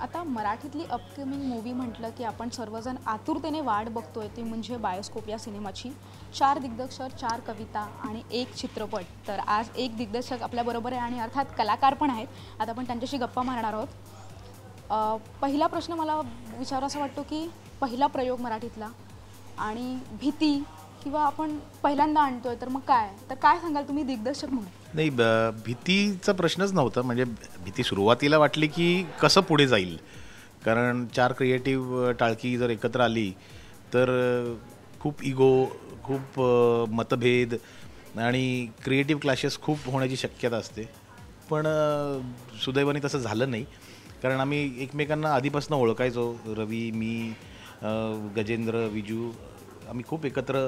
आता मराठीतली upcoming movie म्हटलं की आपण सर्वजण आतुरतेने वाट बघतोय ती म्हणजे बायोस्कोप या सिनेमाची. 4 दिग्दर्शक, 4 कविता आणि 1 चित्रपट. तर आज एक दिग्दर्शक आपल्याबरोबर आहे आणि अर्थात कलाकार पण आहेत. आता आपण त्यांच्याशी गप्पा मारणार आहोत. पहिला प्रश्न मला विचारावासा वाटतो की पहिला प्रयोग मराठीतला आणि भीती किंवा आपण पहिल्यांदा आणतोय तर मग काय, तर काय सांगाल तुम्ही दिग्दर्शक म्हणून? नाही, भीतीचा प्रश्नच नव्हता. म्हणजे भीती सुरुवातीला वाटली की कसं पुढे जाईल, कारण 4 क्रिएटिव्ह टाळकी जर एकत्र आली तर खूप इगो, खूप मतभेद आणि क्रिएटिव्ह क्लॅशेस खूप होण्याची शक्यता असते. पण सुदैवाने तसं झालं नाही, कारण आम्ही एकमेकांना आधीपासून ओळखायचो. रवी, मी, गजेंद्र, विजू, आम्ही खूप एकत्र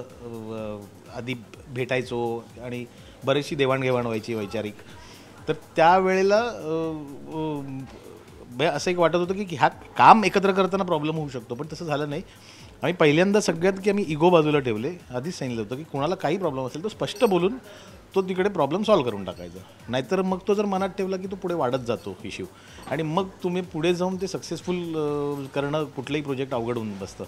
आधी भेटायचो आणि बरीचशी देवाणघेवाण व्हायची वैचारिक. तर त्यावेळेला असं एक वाटत होतं की हा काम एकत्र करताना प्रॉब्लेम होऊ शकतो, पण तसं झालं नाही. आम्ही पहिल्यांदा सगळ्यात की आम्ही इगो बाजूला ठेवले. आधीच सांगितलं होतं की कोणाला काही प्रॉब्लेम असेल तो स्पष्ट बोलून तो तिकडे प्रॉब्लेम सॉल्व्ह करून टाकायचा. नाहीतर मग तो जर मनात ठेवला की तो पुढे वाढत जातो इश्यू, आणि मग तुम्ही पुढे जाऊन ते सक्सेसफुल करणं कुठलंही प्रोजेक्ट अवघड होऊन बसतं.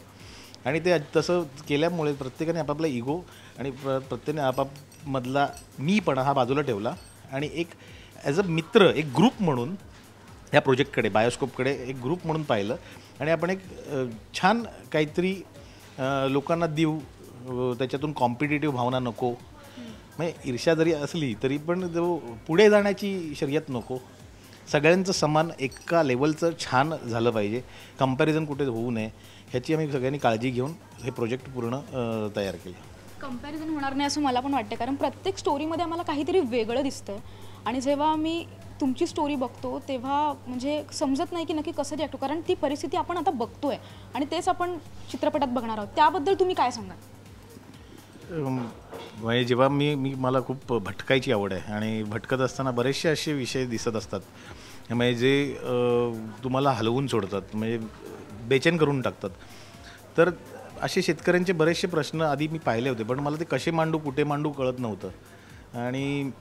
आणि ते तसं केल्यामुळे प्रत्येकाने आपापला इगो आणि प्रत्येकाने आपापमधला मीपणा हा बाजूला ठेवला आणि एक ॲज अ मित्र, एक ग्रुप म्हणून ह्या प्रोजेक्टकडे, बायोस्कोपकडे एक ग्रुप म्हणून पाहिलं. आणि आपण एक छान काहीतरी लोकांना देऊ, त्याच्यातून कॉम्पिटिटिव्ह भावना नको, म्हणजे ईर्ष्या जरी असली तरी पण जो पुढे जाण्याची शर्यत नको, सगळ्यांचं समान एका लेवलचं छान झालं पाहिजे, कंपॅरिझन कुठे होऊ नये, ह्याची आम्ही सगळ्यांनी काळजी घेऊन हे प्रोजेक्ट पूर्ण तयार केलं. कंपॅरिझन होणार नाही असं मला पण वाटतं, कारण प्रत्येक स्टोरीमध्ये आम्हाला काहीतरी वेगळं दिसतं आणि जेव्हा मी तुमची स्टोरी बघतो तेव्हा म्हणजे समजत नाही की नक्की कसं रिॲक्ट, कारण ती परिस्थिती आपण आता बघतोय आणि तेच आपण चित्रपटात बघणार आहोत. त्याबद्दल तुम्ही काय सांगाल? म्हणजे जेव्हा मला खूप भटकायची आवड आहे आणि भटकत असताना बरेचसे असे विषय दिसत असतात म्हणजे जे तुम्हाला हलवून सोडतात, म्हणजे बेचैन करून टाकतात. तर असे शेतकऱ्यांचे बरेचसे प्रश्न आधी मी पाहिले होते, पण मला ते कसे मांडू, कुठे मांडू कळत नव्हतं. आणि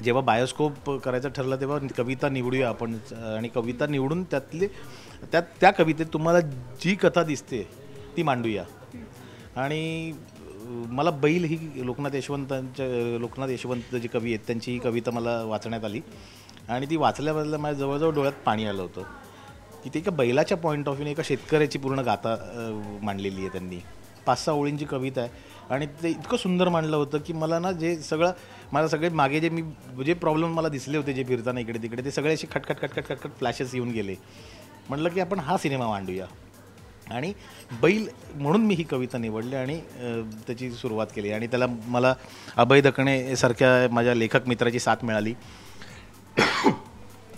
जेव्हा बायोस्कोप करायचं ठरलं तेव्हा कविता निवडूया आपण, आणि कविता निवडून त्या कवितेत तुम्हाला जी कथा दिसते ती मांडूया. आणि मला बैल ही लोकनाथ यशवंत जे कवी आहेत त्यांची ही कविता मला वाचण्यात आली आणि ती वाचल्याबद्दल माझ्या जवळजवळ डोळ्यात पाणी आलं होतं की ते एका बैलाच्या पॉईंट ऑफ व्ह्यूने एका शेतकऱ्याची पूर्ण गाथा मांडलेली आहे त्यांनी. 5-6 ओळींची कविता आहे आणि ते इतकं सुंदर मांडलं होतं की मला सगळे मागे जे प्रॉब्लेम मला दिसले होते जे फिरताना इकडे तिकडे, ते सगळे असे खटखट फ्लॅशेस येऊन गेले. म्हटलं की आपण हा सिनेमा मांडूया, आणि बैल म्हणून मी ही कविता निवडली आणि त्याची सुरुवात केली. आणि त्याला मला अभय दखणे सारख्या माझ्या लेखक मित्राची साथ मिळाली.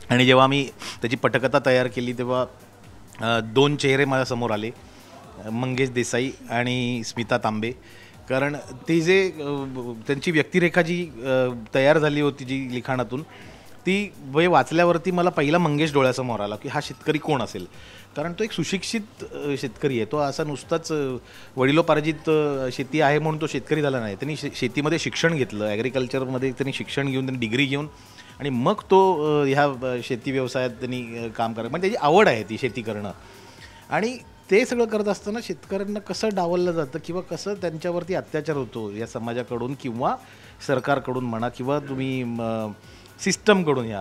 आणि जेव्हा मी त्याची पटकथा तयार केली तेव्हा 2 चेहरे माझ्यासमोर आले, मंगेश देसाई आणि स्मिता तांबे. कारण ते जे त्यांची व्यक्तिरेखा जी तयार झाली होती जी लिखाणातून, ती वाचल्यावरती मला पहिला मंगेश डोळ्यासमोर आला की हा शेतकरी कोण असेल. कारण तो एक सुशिक्षित शेतकरी आहे. तो असा नुसताच वडिलोपार्जित शेती आहे म्हणून तो शेतकरी झाला नाही. त्यांनी शेतीमध्ये शिक्षण घेतलं, ॲग्रिकल्चरमध्ये त्यांनी शिक्षण घेऊन, त्यांनी डिग्री घेऊन, आणि मग तो ह्या शेती व्यवसायात त्यांनी काम करायचं. म्हणजे त्याची आवड आहे ती शेती करणं. आणि ते सगळं करत असताना शेतकऱ्यांना कसं डावललं जातं किंवा कसं त्यांच्यावरती अत्याचार होतो या समाजाकडून किंवा सरकारकडून म्हणा किंवा तुम्ही सिस्टमकडून,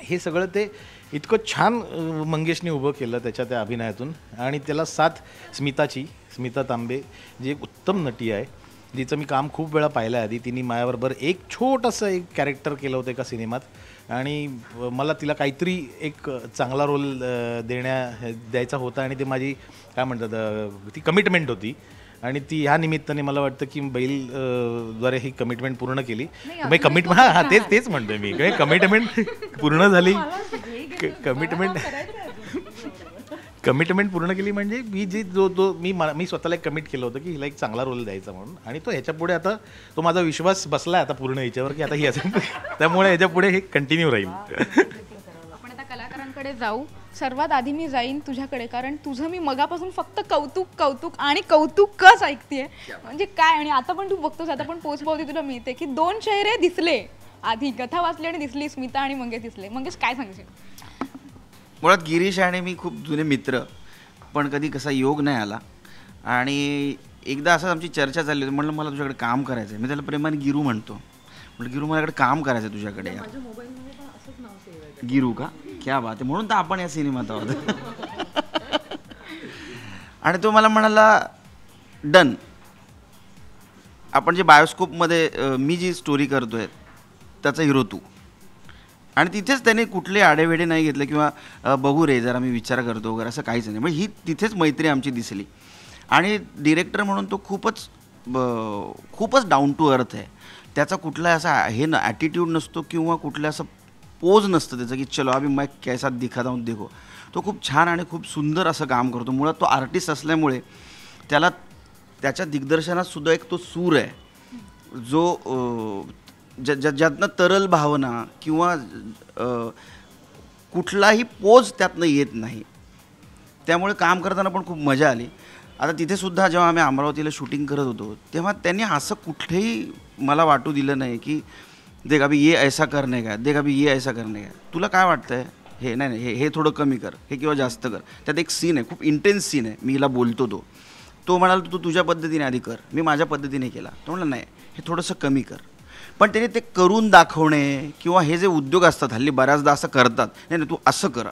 हे सगळं ते इतकं छान मंगेशने उभं केलं त्या अभिनयातून. आणि त्याला साथ स्मिता तांबे जी एक उत्तम नटी आहे, जिचं मी काम खूप वेळा पाहिलं आहे आधी. तिने माझ्याबरोबर एक छोटंसं एक कॅरेक्टर केलं होतं एका सिनेमात, आणि मला तिला काहीतरी एक चांगला रोल द्यायचा होता, आणि ते माझी काय म्हणतात ती कमिटमेंट होती. आणि ती ह्या निमित्ताने मला वाटतं की बैल द्वारे ही कमिटमेंट पूर्ण केली. कमिटमेंट तेच म्हणतोय मी, कमिटमेंट पूर्ण झाली. कमिटमेंट पूर्ण केली म्हणजे मी स्वतःला एक कमिट केलं होतं की हिला एक चांगला रोल द्यायचा म्हणून. आणि तो ह्याच्यापुढे आता तो माझा विश्वास बसला आता पूर्ण ह्याच्यावर की आता ही असेल, त्यामुळे ह्याच्यापुढे हे कंटिन्यू राहील. आपण आता कलाकारांकडे जाऊ. सर्वात आधी मी जाईन तुझ्याकडे, कारण तुझं मी मगापासून फक्त कौतुकच ऐकतेय. म्हणजे काय, आणि आता पण तू बघतोस, आता पण पोचपावती तुला मिळते की 2 चेहरे दिसले, आधी कथा वाचली आणि दिसली स्मिता आणि मंगेश दिसले. मंगेश काय सांगशील? मुळात गिरीश आणि मी खूप जुने मित्र, पण कधी कसा योग नाही आला. आणि एकदा असं आमची चर्चा झाली होती. म्हटलं मला तुझ्याकडे काम करायचं आहे. मी त्याला प्रेमाने गिरू म्हणतो. म्हटलं गिरू माझ्याकडे काम करायचं आहे तुझ्याकडे यार. गिरू का? क्या बात आहे. म्हणून तर आपण या सिनेमात आहोत. आणि तो मला म्हणाला डन. आपण जे बायोस्कोपमध्ये मी जी स्टोरी करतोय त्याचा हिरो तू. आणि तिथेच त्याने कुठले आडेवेडे नाही घेतले किंवा बघू रे जरा मी विचार करतो वगैरे असं काहीच नाही. म्हणजे ही तिथेच मैत्री आमची दिसली. आणि डिरेक्टर म्हणून तो खूपच डाऊन टू अर्थ आहे. त्याचा कुठला असा हे ना ॲटिट्यूड नसतो किंवा कुठलं असं पोज नसतं त्याचं की चलो अभी मैं कैसा दिखाता हूं देखो. तो खूप छान आणि खूप सुंदर असं काम करतो. मुळात तो आर्टिस्ट असल्यामुळे त्याला त्याच्या दिग्दर्शनात सुद्धा एक तो सूर आहे जो ज्यातनं तरल भावना किंवा कुठलाही पोज त्यातनं येत नाही. त्यामुळे काम करताना पण खूप मजा आली. आता तिथेसुद्धा जेव्हा आम्ही अमरावतीला शूटिंग करत होतो तेव्हा त्यांनी असं कुठेही मला वाटू दिलं नाही की देख अभी ये ऐसा करणे का, देख अभी ये ऐसा करणे का, तुला काय वाटतं आहे हे नाही हे थोडं कमी कर, हे किंवा जास्त कर. त्यात एक सीन आहे, खूप इंटेन्स सीन आहे. मी हिला बोलतो तो म्हणाला तू तुझ्या पद्धतीने आधी कर, मी माझ्या पद्धतीने केला. तो म्हणाला नाही हे थोडंसं कमी कर. पण त्याने ते करून दाखवणे किंवा हे जे उद्योग असतात हल्ली बऱ्याचदा असं करतात, नाही तू असं कर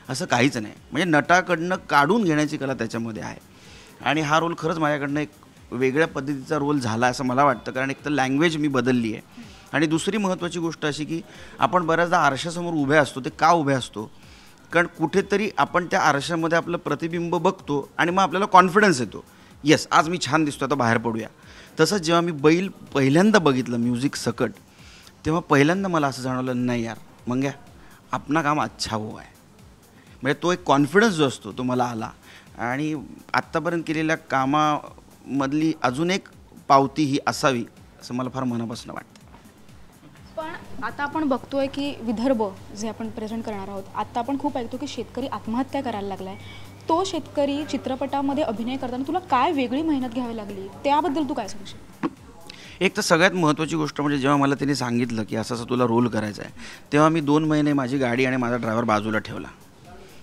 असं काहीच नाही. म्हणजे नटाकडनं काढून घेण्याची कला त्याच्यामध्ये आहे. आणि हा रोल खरंच माझ्याकडनं एक वेगळ्या पद्धतीचा रोल झाला असं मला वाटतं. कारण एक तर लँग्वेज मी बदलली आहे. आणि दुसरी महत्त्वाची गोष्ट अशी की आपण बऱ्याचदा आरशासमोर उभे असतो. ते का उभे असतो? कारण कुठेतरी आपण त्या आरशामध्ये आपलं प्रतिबिंब बघतो आणि मग आपल्याला कॉन्फिडन्स येतो, येस आज मी छान दिसतो, आता बाहेर पडूया. तसंच जेव्हा मी बैल पहिल्यांदा बघितलं म्युझिक सकट, तेव्हा पहिल्यांदा मला असं जाणवलं नाही यार मंग्या आपणा काम अच्छा हुआ आहे. म्हणजे तो एक कॉन्फिडन्स जो असतो तो मला आला. आणि आत्तापर्यंत केलेल्या कामामधली अजून एक पावती ही असावी असं मला फार मनापासून वाटतं. पण आता आपण बघतोय की विदर्भ जे आपण प्रेझेंट करणार आहोत, आता आपण खूप ऐकतो की शेतकरी आत्महत्या करायला लागलाय. तो शेतकरी चित्रपटामध्ये अभिनय करताना तुला काय वेगळी मेहनत घ्यावी लागली त्याबद्दल तू काय सांगशील? एक तर सगळ्यात महत्त्वाची गोष्ट म्हणजे जेव्हा मला त्यांनी सांगितलं की असं तुला रोल करायचा आहे, तेव्हा मी 2 महिने माझी गाडी आणि माझा ड्रायव्हर बाजूला ठेवला.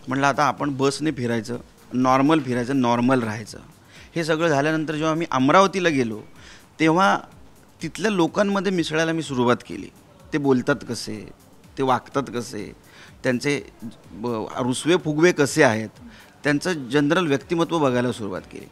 म्हटलं आता आपण बसने फिरायचं, नॉर्मल राहायचं. हे सगळं झाल्यानंतर जेव्हा मी अमरावतीला गेलो तेव्हा तिथल्या लोकांमध्ये मिसळायला मी सुरुवात केली. ते बोलतात कसे, ते वागतात कसे, त्यांचे रुसवे फुगवे कसे आहेत, त्यांचं जनरल व्यक्तिमत्व बघायला सुरुवात केली.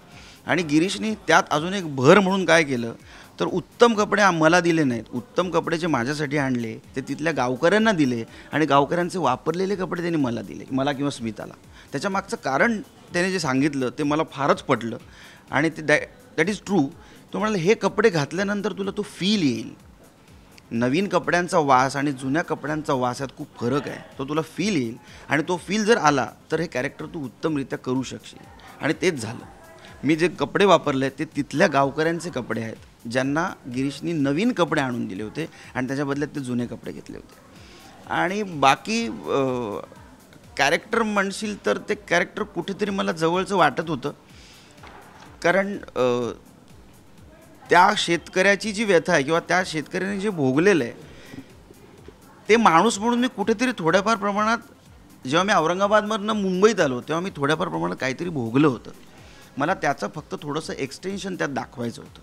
आणि गिरीशने त्यात अजून एक भर म्हणून काय केलं तर उत्तम कपडे मला दिले नाहीत. उत्तम कपडे जे माझ्यासाठी आणले ते तिथल्या गावकऱ्यांना दिले आणि गावकऱ्यांचे वापरलेले कपडे त्यांनी मला दिले, मला किंवा स्मिताला. त्याच्या मागचं कारण त्याने जे सांगितलं ते मला फारच पटलं. आणि ते दॅट इज ट्रू. तो म्हणाला हे कपडे घातल्यानंतर तुला तो फील येईल. नवीन कपड्यांचा वास आणि जुन्या कपड्यांचा वास यात खूप फरक आहे. तो तुला फील येईल आणि तो फील जर आला तर हे कॅरेक्टर तू उत्तमरित्या करू शकशील. आणि तेच झालं. मी जे कपडे वापरले ते तिथल्या गावकऱ्यांचे कपडे आहेत ज्यांना गिरीशनी नवीन कपडे आणून दिले होते आणि त्याच्या बदल्यात ते जुने कपडे घेतले होते. आणि बाकी कॅरेक्टर म्हणशील तर ते कॅरेक्टर कुठेतरी मला जवळचं वाटत होतं. कारण त्या शेतकऱ्याची जी व्यथा आहे किंवा त्या शेतकऱ्याने जे भोगलेलं आहे ते माणूस म्हणून मी कुठेतरी थोड्याफार प्रमाणात, जेव्हा मी औरंगाबादमधनं मुंबईत आलो तेव्हा मी थोड्याफार प्रमाणात काहीतरी भोगलं होतं. मला त्याचं फक्त थोडंसं एक्सटेन्शन त्यात दाखवायचं होतं.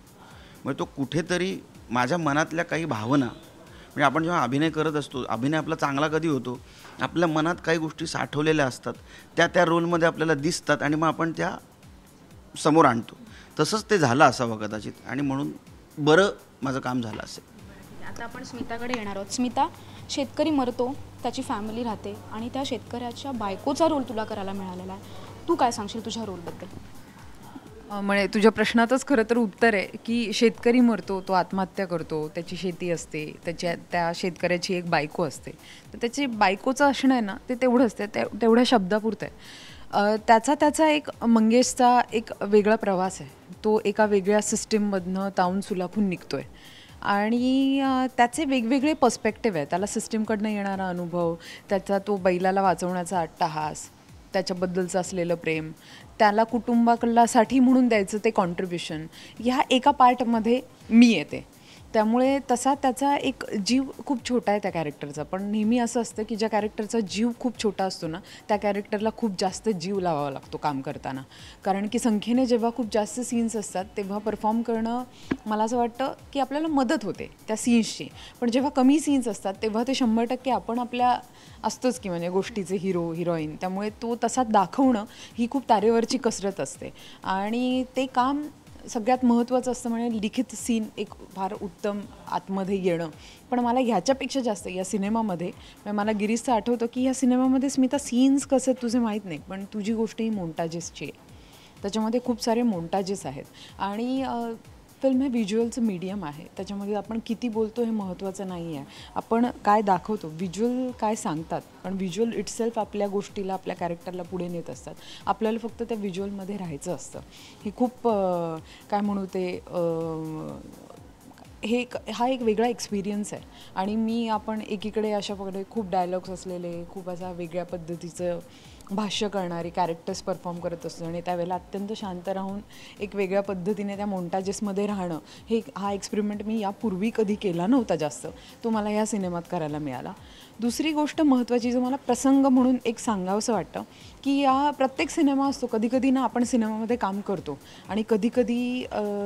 म्हणजे तो कुठेतरी माझ्या मनातल्या काही भावना, म्हणजे आपण जेव्हा अभिनय करत असतो, अभिनय आपला चांगला कधी होतो, आपल्या मनात काही गोष्टी साठवलेल्या असतात, त्या रोलमध्ये आपल्याला दिसतात आणि मग आपण त्या समोर आणतो. तसंच ते झालं असावं कदाचित आणि म्हणून बरं माझं काम झालं असेल. आता आपण स्मिताकडे येणार आहोत. स्मिता, शेतकरी मरतो, त्याची फॅमिली राहते आणि त्या शेतकऱ्याच्या बायकोचा रोल तुला करायला मिळालेला आहे. तू काय सांगशील तुझ्या रोलबद्दल? म्हणजे तुझ्या प्रश्नातच खरं तर उत्तर आहे की शेतकरी मरतो, तो आत्महत्या करतो, त्याची शेती असते, त्या शेतकऱ्याची एक बायको असते. तर त्याची बायकोचं असणं आहे ना ते तेवढंच, तेवढ्या शब्दापुरतं आहे. त्याचा एक मंगेशचा एक वेगळा प्रवास आहे. तो एका वेगळ्या सिस्टीममधनं तावून सुलाखून निघतो आहे आणि त्याचे वेगवेगळे पर्स्पेक्टिव्ह आहे. त्याला सिस्टीमकडनं येणारा अनुभव, त्याचा तो बैलाला वाचवण्याचा अट्टहास, त्याच्याबद्दलचं असलेलं प्रेम, त्याला कुटुंबासाठी म्हणून द्यायचं ते कॉन्ट्रीब्युशन, ह्या एका पार्टमध्ये मी येते. त्यामुळे तसा त्याचा एक जीव खूप छोटा आहे त्या कॅरेक्टरचा. पण नेहमी असं असतं की ज्या कॅरेक्टरचा जीव खूप छोटा असतो ना, त्या कॅरेक्टरला खूप जास्त जीव लावावा लागतो काम करताना. कारण की संख्येने जेव्हा खूप जास्त सीन्स असतात तेव्हा परफॉर्म करणं मला असं वाटतं की आपल्याला मदत होते त्या सीन्सची. पण जेव्हा कमी सीन्स असतात तेव्हा ते 100% आपण आपल्या असतोच की म्हणजे गोष्टीचे हिरो हिरोईन. त्यामुळे तो तसा दाखवणं ही खूप तारेवरची कसरत असते. आणि ते काम सगळ्यात महत्त्वाचं असतं म्हणजे लिखित सीन एक फार उत्तम आतमध्ये येणं. पण मला ह्याच्यापेक्षा जास्त या सिनेमामध्ये मला गिरीशचं आठवतं की या सिनेमामध्ये स्मिता सीन्स कसे तुझे माहीत नाही, पण तुझी गोष्ट ही मोंटाजेसची आहे. त्याच्यामध्ये खूप सारे मोंटाजेस आहेत. आणि फिल्म हे व्हिज्युअलचं मीडियम आहे. त्याच्यामध्ये आपण किती बोलतो हे महत्त्वाचं नाही आहे, आपण काय दाखवतो, व्हिज्युअल काय सांगतात. कारण व्हिज्युअल इटसेल्फ आपल्या गोष्टीला आपल्या कॅरेक्टरला पुढे नेत असतात. आपल्याला फक्त त्या व्हिज्युअलमध्ये राहायचं असतं. हे खूप काय म्हणू ते हा एक वेगळा एक्सपिरियन्स आहे. आणि आपण एकीकडे अशा प्रकारे खूप डायलॉग्स असलेले खूप असा वेगळ्या पद्धतीचं भाष्य करणारे कॅरेक्टर्स परफॉर्म करत असतो आणि त्यावेळेला अत्यंत शांत राहून एक वेगळ्या पद्धतीने त्या मोंटाजेसमध्ये राहणं हा एक्सपेरिमेंट मी यापूर्वी कधी केला नव्हता जास्त. तो मला ह्या सिनेमात करायला मिळाला. दुसरी गोष्ट महत्त्वाची जो मला प्रसंग म्हणून एक सांगावंसं वाटतं की या प्रत्येक सिनेमा असतो, कधीकधी ना आपण सिनेमामध्ये काम करतो आणि कधीकधी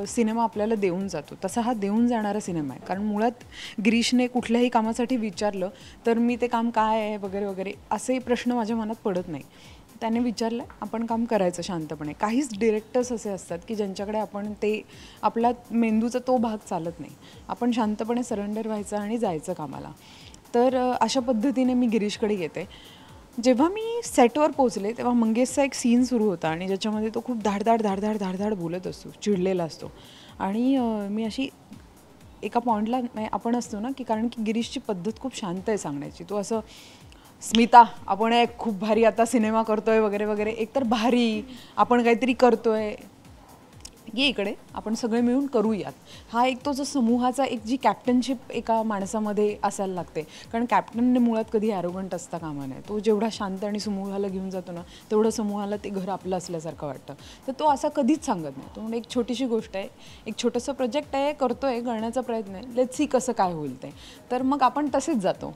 सिनेमा आपल्याला देऊन जातो. तसा हा देऊन जाणारा सिनेमा आहे. कारण मुळात गिरीशने कुठल्याही कामासाठी विचारलं तर मी ते काम काय आहे वगैरे वगैरे असे प्रश्न माझ्या मनात पडत नाही. त्याने विचारलं, आपण काम करायचं शांतपणे. काहीच डिरेक्टर्स असे असतात की ज्यांच्याकडे आपण ते आपला मेंदूचा तो भाग चालत नाही. आपण शांतपणे सरेंडर व्हायचं आणि जायचं कामाला. तर अशा पद्धतीने मी गिरीशकडे येते. जेव्हा मी सेटवर पोचले तेव्हा मंगेशचा एक सीन सुरू होता आणि ज्याच्यामध्ये तो खूप धाडधाड बोलत असतो, चिडलेला असतो. आणि मी अशी एका पॉईंटला आपण असतो ना की कारण की गिरीशची पद्धत खूप शांत आहे सांगण्याची. तो असं, स्मिता आपण एक खूप भारी आता सिनेमा करतोय वगैरे वगैरे, एकतर भारी आपण काहीतरी करतोय, ये इकडे आपण सगळे मिळून करूयात. हा एक तो जो समूहाचा एक जी कॅप्टनशिप एका माणसामध्ये असायला लागते. कारण कॅप्टनने मुळात कधी ॲरोगंट असता कामा नये. तो जेवढा शांत आणि समूहाला घेऊन जातो ना तेवढं समूहाला ते घर आपलं असल्यासारखं वाटतं. तर तो असा कधीच सांगत नाही. तो म्हणजे एक छोटीशी गोष्ट आहे, एक छोटंसं प्रोजेक्ट आहे, करतोय, करण्याचा प्रयत्न आहे, लेट्स सी कसं काय होईल ते. तर मग आपण तसेच जातो,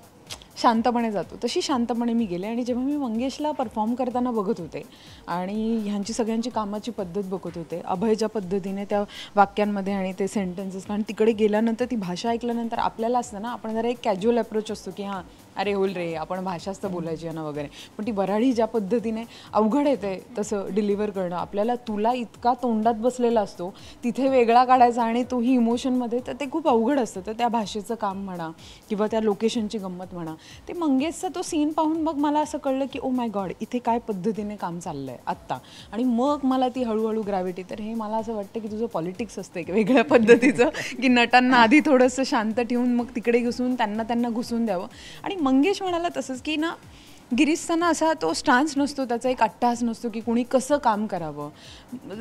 शांतपणे जातो. तशी शांतपणे मी गेले. आणि जेव्हा मी मंगेशला परफॉर्म करताना बघत होते आणि ह्यांची सगळ्यांची कामाची पद्धत बघत होते, अभयच्या पद्धतीने त्या वाक्यांमध्ये आणि ते सेंटेन्सेस, कारण तिकडे गेल्यानंतर ती भाषा ऐकल्यानंतर आपल्याला असतं ना, आपण जरा एक कॅज्युअल अप्रोच असतो की हां अरे होईल रे, आपण भाषाच तर बोलायची आहे ना वगैरे. पण ती वऱ्हाडी ज्या पद्धतीने अवघड येते तसं डिलिव्हर करणं, आपल्याला तुला इतका तोंडात बसलेला असतो तिथे वेगळा काढायचा आणि तोही इमोशनमध्ये, तर ते खूप अवघड असतं. तर त्या भाषेचं काम म्हणा किंवा त्या लोकेशनची गंमत म्हणा, ते मंगेशचा तो सीन पाहून मग मला असं कळलं की ओ माय गॉड, इथे काय पद्धतीने काम चाललं आहे आत्ता. आणि मग मला ती हळूहळू ग्रॅव्हिटी, तर हे मला असं वाटतं की तुझं पॉलिटिक्स असतं एक वेगळ्या पद्धतीचं की नटांना आधी थोडंसं शांत ठेवून मग तिकडे घुसून त्यांना घुसून द्यावं. आणि मंगेश म्हणाला तसंच की ना, गिरीशचा ना असा तो स्टान्स नसतो, त्याचा एक अट्टास नसतो की कुणी कसं काम करावं.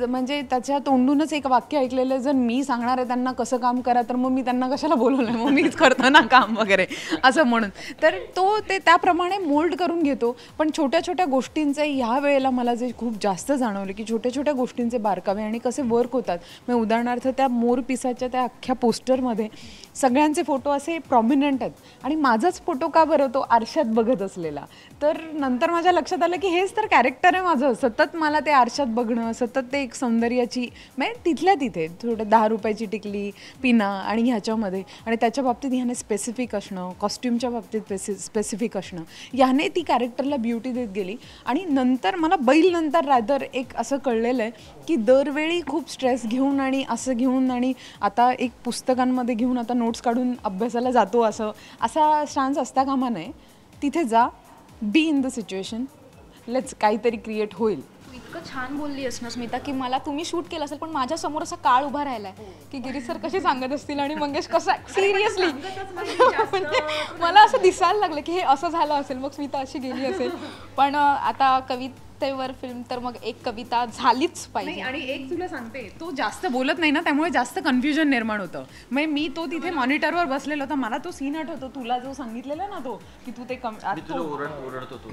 म्हणजे त्याच्या तोंडूनच एक वाक्य ऐकलेलं, जर मी सांगणार आहे त्यांना कसं काम करा तर मग मी त्यांना कशाला बोलवलं आहे, मग मीच करतो ना काम वगैरे असं म्हणून. तर तो ते त्याप्रमाणे मोल्ड करून घेतो. पण छोट्या छोट्या गोष्टींचे ह्या वेळेला मला जे खूप जास्त जाणवलं की छोट्या छोट्या गोष्टींचे बारकावे आणि कसे वर्क होतात. मग उदाहरणार्थ त्या मोर पिसाच्या त्या अख्ख्या पोस्टरमध्ये सगळ्यांचे फोटो असे प्रॉमिनंट आहेत आणि माझाच फोटो का बरं तो आरशात बघत असलेला. तर नंतर माझ्या लक्षात आलं की हेच तर कॅरेक्टर आहे माझं. सतत मला ते आरशात बघणं, सतत ते एक सौंदर्याची म्हणजे तिथल्या तिथे थोडं 10 रुपयाची टिकली पिना आणि ह्याच्यामध्ये, आणि त्याच्या बाबतीत ह्याने स्पेसिफिक असणं, कॉस्ट्युमच्या बाबतीत स्पेसिफिक असणं, याने ती कॅरेक्टरला ब्युटी देत गेली. आणि नंतर मला बैलनंतर रादर एक असं कळलेलं आहे की दरवेळी खूप स्ट्रेस घेऊन आणि असं घेऊन आणि आता एक पुस्तकांमध्ये घेऊन आता नोट्स काढून अभ्यासाला जातो असा स्टान्स असता कामा नये. तिथे जा, be in the situation, let's काहीतरी क्रिएट होईल. तू इतकं छान बोलली आहेस ना स्मिता की मला तुम्ही शूट केलं असेल पण माझ्यासमोर असा काळ उभा राहिला आहे की गिरीश सर कसे सांगत असतील आणि मंगेश कसा सिरियसली म्हणजे मला असं दिसायला लागलं की हे असं झालं असेल, मग स्मिता अशी गेली असेल. पण आता सत्तेवर फिल्म तर मग एक कविता झालीच नाही पाहिजे. आणि एक तुला सांगते, तो जास्त बोलत नाही ना, त्यामुळे जास्त कन्फ्युजन निर्माण होतं. मग मी तो तिथे मॉनिटरवर बसलेला होता, मला तो सीन आठवतो तुला जो सांगितलेला ना, तो की तू ते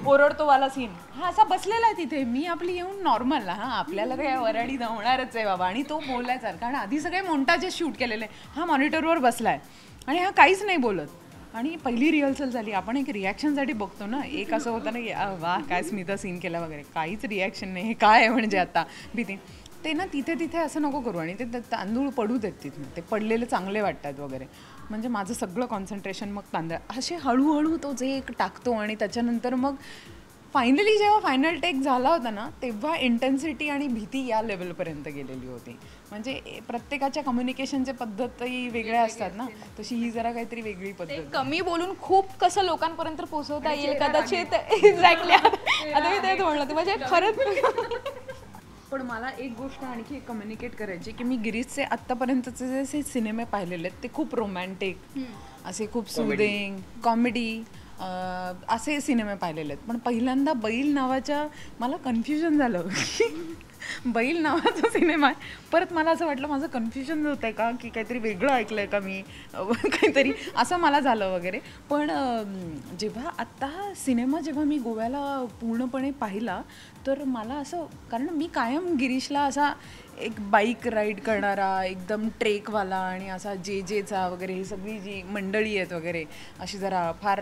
ओरडतो वाला सीन, हा असा बसलेला आहे तिथे. मी आपली येऊन नॉर्मल, हा आपल्याला काय वराडी जमणारच आहे बाबा, आणि तो बोलायचा कारण आधी सगळे मोंटाजेस शूट केलेले, हा मॉनिटरवर बसलाय आणि हा काहीच नाही बोलत. आणि पहिली रिहर्सल झाली, आपण एक रिॲक्शनसाठी बघतो ना, एक असं होतं ना की वा काय स्मिता सीन केला वगैरे, काहीच रिॲक्शन नाही, हे काय आहे म्हणजे आता भीती. ते ना तिथे असं नको करू, आणि ते तांदूळ पडू देत तिथून, ते पडलेले चांगले वाटतात वगैरे. म्हणजे माझं सगळं कॉन्सन्ट्रेशन मग तांदळ असे हळूहळू तो जे एक टाकतो, आणि त्याच्यानंतर मग फायनली जेव्हा फायनल टेक झाला होता ना, तेव्हा इंटेन्सिटी आणि भीती या लेवलपर्यंत गेलेली होती. म्हणजे प्रत्येकाच्या कम्युनिकेशनच्या पद्धती वेगळ्या असतात ना, तशी ही जरा काहीतरी वेगळी पद्धत. कमी बोलून खूप कसं लोकांपर्यंत पोहोचवता येईल कदाचित. एक्झॅक्टली, आता मी तेच म्हणलं होते, म्हणजे खरंच. पण मला एक गोष्ट आणखी कम्युनिकेट करायची की मी गिरीशचे आत्तापर्यंतचे जे सिनेमे पाहिलेले आहेत ते खूप रोमॅन्टिक, असे खूप सुदिंग, कॉमेडी असे सिनेमे पाहिलेले आहेत. पण पहिल्यांदा बैल नावाच्या, मला कन्फ्युजन झालं की बैल नावाचा सिनेमा आहे. परत मला असं वाटलं माझं कन्फ्युजन होत आहे का, की काहीतरी वेगळं ऐकलं आहे का मी, काहीतरी असं मला झालं वगैरे. पण जेव्हा आत्ता हा सिनेमा जेव्हा मी गोव्याला पूर्णपणे पाहिला, तर मला असं, कारण मी कायम गिरीशला असा एक बाईक राईड करणारा, एकदम ट्रेकवाला, आणि असा जेचा वगैरे ही सगळी जी मंडळी आहेत वगैरे, अशी जरा फार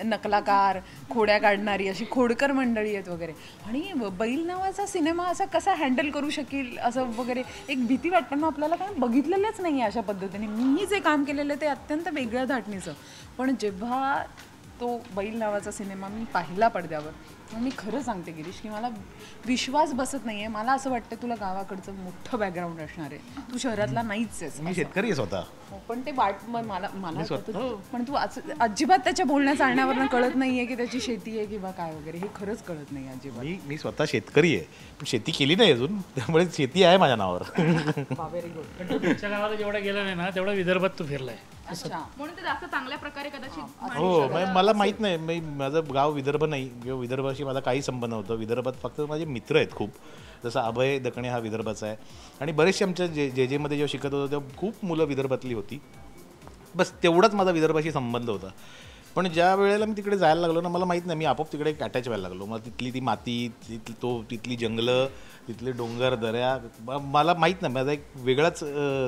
नकलाकार, खोड्या काढणारी अशी खोडकर मंडळी आहेत वगैरे. आणि बैल नावाचा सिनेमा असा कसा हँडल करू शकेल असं वगैरे एक भीती वाटते ना आपल्याला, कारण बघितलेलंच नाही आहे अशा पद्धतीने. मीही जे काम केलेलं ते अत्यंत वेगळ्या धाटणीचं. पण जेव्हा तो बैल नावाचा सिनेमा मी पाहिला पडद्यावर, मी खरं सांगते गिरीश की मला विश्वास बसत नाही आहे. मला असं वाटतं तुला गावाकडचं मोठं बॅकग्राऊंड असणार आहे, तू शहरातला नाहीच आहेस. मी शेतकरी आहे स्वतः. पण ते मला पण तू अजिबात त्याच्या बोलण्या चालण्यावरनं कळत नाहीये की त्याची शेती आहे किंवा काय वगैरे, हे खरंच कळत नाही अजिबात. मी स्वतः शेतकरी आहे, पण शेती केली नाही अजून, त्यामुळे शेती आहे माझ्या नावावर. Very good. पण तू तुमच्या गावाला जेवढा गेला नाही ना, तेवढा विदर्भात तू फिरलाय. अच्छा, म्हणून ते जास्त चांगल्या प्रकारे कदाचित. हो, मला माहित नाही, माझं गाव विदर्भ नाही किंवा विदर्भाशी माझा काही संबंध नव्हता. विदर्भात फक्त माझे मित्र आहेत खूप, जसं अभय दकणे हा विदर्भाचा आहे, आणि बरेचसे आमच्या जेमध्ये जेव्हा शिकत होतो तेव्हा खूप मुलं विदर्भातली होती. बस तेवढाच माझा विदर्भाशी संबंध होता. पण ज्या वेळेला मी तिकडे जायला लागलो ना, मला माहीत नाही, मी आपोआप तिकडे अटॅच व्हायला लागलो. मला तिथली ती माती, तिथली जंगलं, तिथले डोंगर दऱ्या, मला माहीत नाही, माझा एक वेगळाच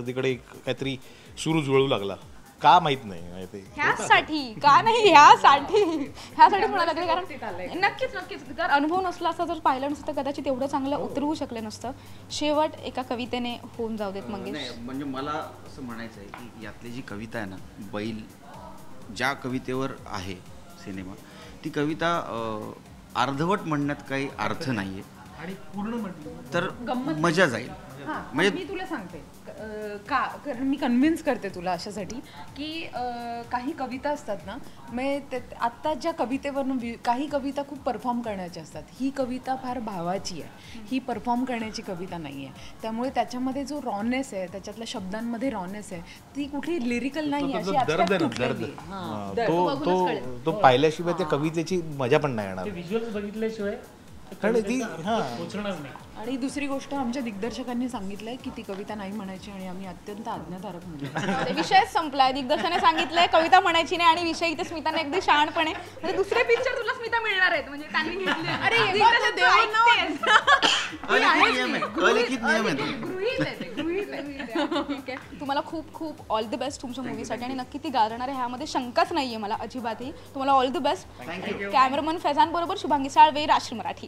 तिकडे काहीतरी सूर जुळू लागला. का माहित नाही ते, ह्यासाठी का नाही, ह्यासाठी म्हणायला लागले. कारण नक्कीच जर अनुभव नसला असता, जर पाहिलं नसतं, कदाचित एवढं चांगलं उतरवू शकले नसतं. शेवट एका कवितेने होऊन जाऊ देत मंगेश. म्हणजे मला असं म्हणायचं आहे की यातली जी कविता आहे ना, बैल, ज्या कवितेवर आहे सिनेमा, ती कविता अर्धवट म्हणण्यात काही अर्थ नाहीये, आणि पूर्ण म्हटलं तर मजा जाईल. म्हणजे मी तुला सांगते का, कारण मी कन्व्हिन्स करते तुला अशासाठी की काही कविता असतात ना, मग आत्ता ज्या कवितेवरून काही कविता खूप परफॉर्म करण्याच्या असतात, ही कविता फार भावाची आहे, ही परफॉर्म करण्याची कविता नाही आहे. त्यामुळे त्याच्यामध्ये जो रॉनेस आहे, त्याच्यातल्या शब्दांमध्ये रॉनेस आहे, ती कुठली लिरिकल नाही आहे, तो पाहिल्याशिवाय त्या कवितेची मजा पण नाही येणार. व्हिज्युअल्स बघितल्याशिवाय पोचणार नाही. आणि दुसरी गोष्ट, आमच्या दिग्दर्शकांनी सांगितलंय की ती कविता नाही म्हणायची, आणि आम्ही अत्यंत आज्ञाधारक म्हणतो. विषयच संपलाय. दिग्दर्शनाने सांगितलंय कविता म्हणायची नाही, आणि विषय इथे स्मिताने अगदी शहाणपणे, म्हणजे दुसरे पिक्चर तुला स्मिता मिळणार आहेत, म्हणजे त्यांनी घेतले. ठीक आहे, तुम्हाला खूप खूप ऑल द बेस्ट तुमच्या मूवीसाठी, आणि नक्की ती गाजणार आहे, ह्यामध्ये शंकाच नाहीये मला अजिबातही. तुम्हाला all the best. Cameraman Faizan बरोबर शुभांगी साळवे, राष्ट्र मराठी.